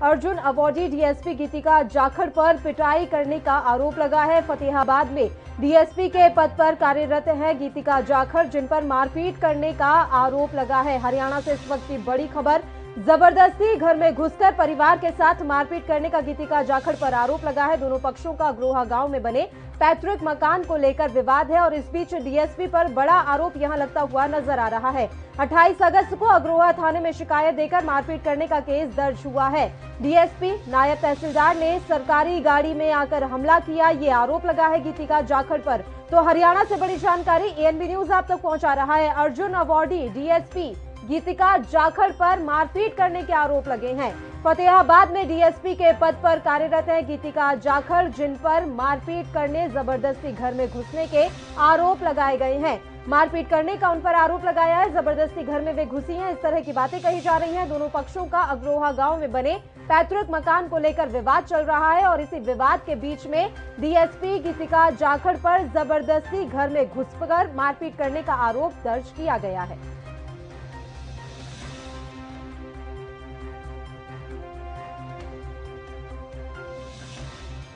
Arjun awardee DSP गीतिका जाखड़ पर पिटाई करने का आरोप लगा है। फतेहाबाद में डीएसपी के पद पर कार्यरत है गीतिका जाखड़, जिन पर मारपीट करने का आरोप लगा है। हरियाणा से इस वक्त की बड़ी खबर। जबरदस्ती घर में घुसकर परिवार के साथ मारपीट करने का गीतिका जाखड़ पर आरोप लगा है। दोनों पक्षों का अग्रोहा गांव में बने पैतृक मकान को लेकर विवाद है और इस बीच डीएसपी पर बड़ा आरोप यहां लगता हुआ नजर आ रहा है। 28 अगस्त को अग्रोहा थाने में शिकायत देकर मारपीट करने का केस दर्ज हुआ है। डीएसपी नायब तहसीलदार ने सरकारी गाड़ी में आकर हमला किया, ये आरोप लगा है गीतिका जाखड़ पर। तो हरियाणा से बड़ी जानकारी एएनबी न्यूज आप तक पहुंचा रहा है। अर्जुन अवॉर्डी डीएसपी गीतिका जाखड़ पर मारपीट करने के आरोप लगे हैं। फतेहाबाद में डीएसपी के पद पर कार्यरत है गीतिका जाखड़, जिन पर मारपीट करने, जबरदस्ती घर में घुसने के आरोप लगाए गए हैं। मारपीट करने का उन पर आरोप लगाया है, जबरदस्ती घर में वे घुसी हैं, इस तरह की बातें कही जा रही हैं। दोनों पक्षों का अग्रोहा गांव में बने पैतृक मकान को लेकर विवाद चल रहा है और इसी विवाद के बीच में डीएसपी गीतिका जाखड़ पर जबरदस्ती घर में घुसकर मारपीट करने का आरोप दर्ज किया गया है।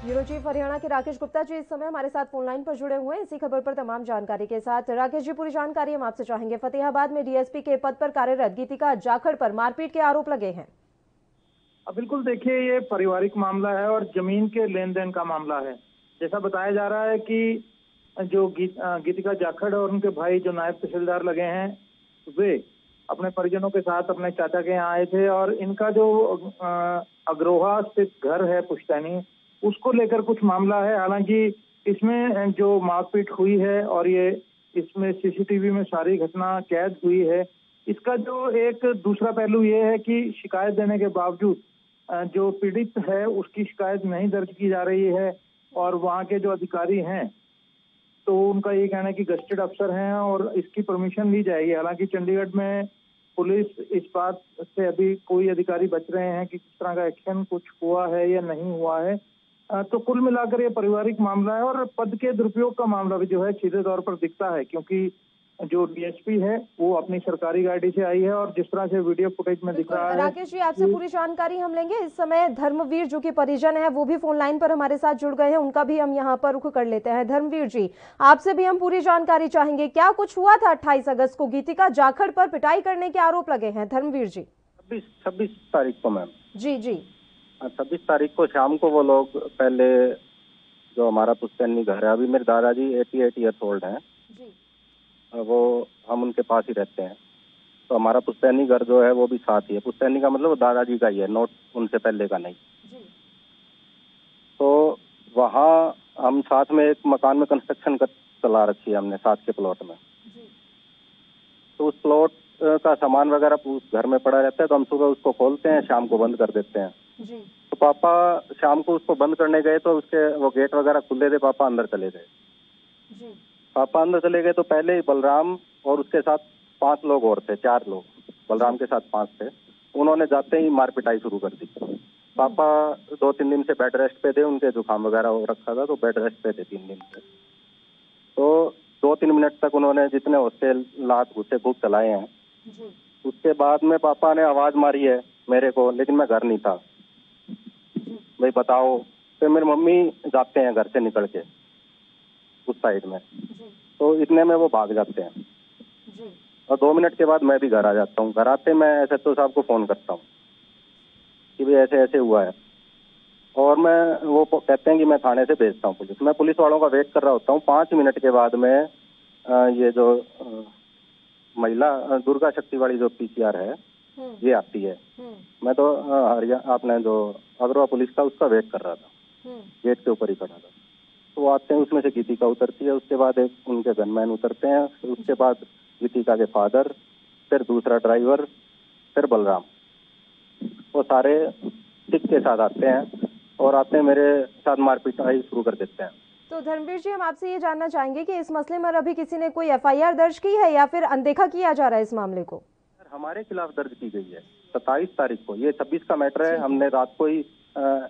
ब्यूरो चीफ हरियाणा के राकेश गुप्ता जी इस समय हमारे साथ फोन लाइन पर जुड़े हुए हैं इसी खबर पर तमाम जानकारी के साथ। राकेश जी, पूरी जानकारी हम आपसे चाहेंगे। फतेहाबाद में डीएसपी के पद पर कार्यरत गीतिका जाखड़ पर मारपीट के आरोप लगे हैं। बिल्कुल, देखिए, ये पारिवारिक मामला है और जमीन के लेन देन का मामला है। जैसा बताया जा रहा है कि जो गीतिका जाखड़ और उनके भाई जो नायब तहसीलदार लगे हैं, वे अपने परिजनों के साथ अपने चाचा के यहाँ आए थे और इनका जो अग्रोहा स्थित घर है पुश्तैनी, उसको लेकर कुछ मामला है। हालांकि इसमें जो मारपीट हुई है और ये इसमें सीसीटीवी में सारी घटना कैद हुई है। इसका जो एक दूसरा पहलू ये है कि शिकायत देने के बावजूद जो पीड़ित है उसकी शिकायत नहीं दर्ज की जा रही है और वहाँ के जो अधिकारी हैं तो उनका ये कहना है कि गस्टेड अफसर हैं और इसकी परमिशन ली जाएगी। हालांकि चंडीगढ़ में पुलिस इस बात से अभी कोई अधिकारी बच रहे हैं कि किस तरह का एक्शन कुछ हुआ है या नहीं हुआ है। तो कुल मिलाकर ये पारिवारिक मामला है और पद के दुरुपयोग का मामला भी जो है सीधे तौर पर दिखता है, क्योंकि जो डीएसपी है वो अपनी सरकारी गाड़ी से आई है और जिस तरह से वीडियो फुटेज में दिख रहा है। राकेश जी, आपसे पूरी जानकारी हम लेंगे। इस समय धर्मवीर जो कि परिजन है वो भी फोन लाइन पर हमारे साथ जुड़ गए हैं, उनका भी हम यहाँ पर रुख कर लेते हैं। धर्मवीर जी, आपसे भी हम पूरी जानकारी चाहेंगे। क्या कुछ हुआ था 28 अगस्त को? गीतिका जाखड़ पर पिटाई करने के आरोप लगे हैं। धर्मवीर जी, 26 तारीख को मैम। जी जी, 26 तारीख को शाम को वो लोग पहले जो हमारा पुश्तैनी घर है, अभी मेरे दादाजी 88 ईयर्स ओल्ड हैं, वो हम उनके पास ही रहते हैं। तो हमारा पुश्तैनी घर जो है वो भी साथ ही है। पुश्तैनी का मतलब वो दादाजी का ही है, नोट उनसे पहले का नहीं। तो वहाँ हम साथ में एक मकान में कंस्ट्रक्शन चला रखी है हमने, साथ के प्लॉट में। तो उस प्लॉट का सामान वगैरह उस घर में पड़ा रहता है, तो हम सुबह उसको खोलते हैं, शाम को बंद कर देते हैं। तो पापा शाम को उसको बंद करने गए तो उसके वो गेट वगैरह खुले थे, पापा अंदर चले गए। पापा अंदर चले गए तो पहले ही बलराम और उसके साथ 5 लोग और थे, 4 लोग, बलराम के साथ 5 थे। उन्होंने जाते ही मार पिटाई शुरू कर दी। पापा 2-3 दिन से बेड रेस्ट पे थे, उनके जुकाम वगैरह हो रखा था, तो बेड रेस्ट पे थे 3 दिन से। तो 2-3 मिनट तक उन्होंने जितने होते लात घुसे खूब चलाए हैं। उसके बाद में पापा ने आवाज मारी है मेरे को, लेकिन मैं घर नहीं था। भाई बताओ। फिर मेरी मम्मी जाते हैं घर से निकल के उस साइड में, तो इतने में वो भाग जाते हैं और 2 मिनट के बाद मैं भी घर आ जाता हूँ। घर आते मैं एसएचओ साहब को फोन करता हूँ कि भाई ऐसे ऐसे हुआ है, और मैं वो कहते हैं कि मैं थाने से भेजता हूँ पुलिस। मैं पुलिस वालों का वेट कर रहा होता हूँ। 5 मिनट के बाद में ये जो महिला दुर्गा शक्ति वाली जो पीसीआर है ये आती है। मैं तो आपने जो अग्रवा पुलिस का उसका वेट कर रहा था, गेट के ऊपर ही खड़ा था। तो वो आते हैं, उसमें से गीतिका उतरती है, उसके बाद एक उनके गनमैन उतरते हैं, उसके बाद गीतिका के फादर, फिर दूसरा ड्राइवर, फिर बलराम, वो सारे टिक के साथ आते हैं और आते हैं मेरे साथ मारपीट शुरू कर देते हैं। तो धर्मवीर जी, हम आपसे ये जानना चाहेंगे कि इस मसले में अभी किसी ने कोई एफआईआर दर्ज की है या फिर अनदेखा किया जा रहा है इस मामले को? हमारे खिलाफ दर्ज की गई है 27 तारीख को। ये 26 का मैटर है। हमने रात को ही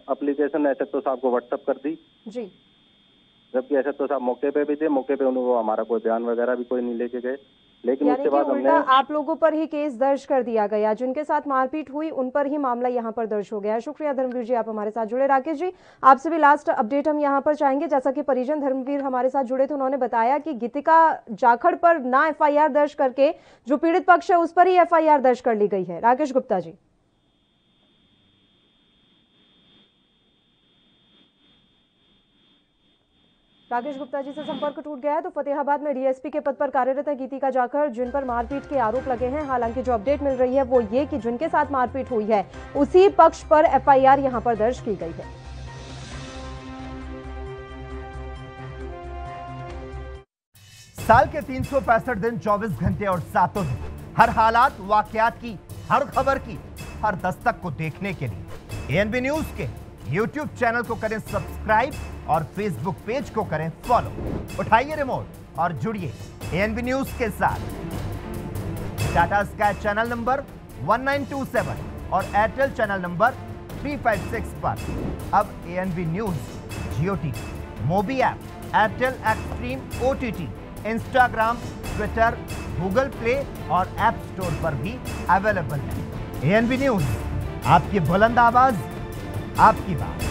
एप्लीकेशन एसएचओ साहब को व्हाट्सएप कर दी जी, जबकि एसएचओ साहब मौके पे भी थे। मौके पे वो हमारा कोई बयान वगैरह भी कोई नहीं लेके गए। लेकिन उसके बाद हमने आप लोगों पर ही केस दर्ज कर दिया गया, जिनके साथ मारपीट हुई उन पर ही मामला यहाँ पर दर्ज हो गया है। शुक्रिया धर्मवीर जी, आप हमारे साथ जुड़े। राकेश जी, आपसे भी लास्ट अपडेट हम यहाँ पर चाहेंगे। जैसा कि परिजन धर्मवीर हमारे साथ जुड़े थे, उन्होंने बताया कि गीतिका जाखड़ पर ना FIR दर्ज करके जो पीड़ित पक्ष है उस पर ही FIR दर्ज कर ली गई है। राकेश गुप्ता जी। राकेश गुप्ता जी से संपर्क टूट गया है। तो फतेहाबाद में DSP के पद पर कार्यरत है गीतिका जाखड़, जिन पर मारपीट के आरोप लगे हैं। हालांकि जो अपडेट मिल रही है वो ये कि जिनके साथ मारपीट हुई है उसी पक्ष पर FIR यहां पर दर्ज की गई है। साल के 365 दिन 24 घंटे और 7 दिन, हर हालात वाकयात की, हर खबर की, हर दस्तक को देखने के लिए ANB न्यूज के YouTube चैनल को करें सब्सक्राइब और Facebook पेज को करें फॉलो। उठाइए रिमोट और जुड़िए ANB न्यूज के साथ। टाटा स्काई चैनल नंबर 1927 और एयरटेल चैनल नंबर 356 पर अब ANB news Jio TV, Mobi app, Airtel Xstream OTT, Instagram, Twitter, Google Play और ऐप स्टोर पर भी अवेलेबल है। ANB न्यूज, आपकी बुलंद आवाज, आपकी बात।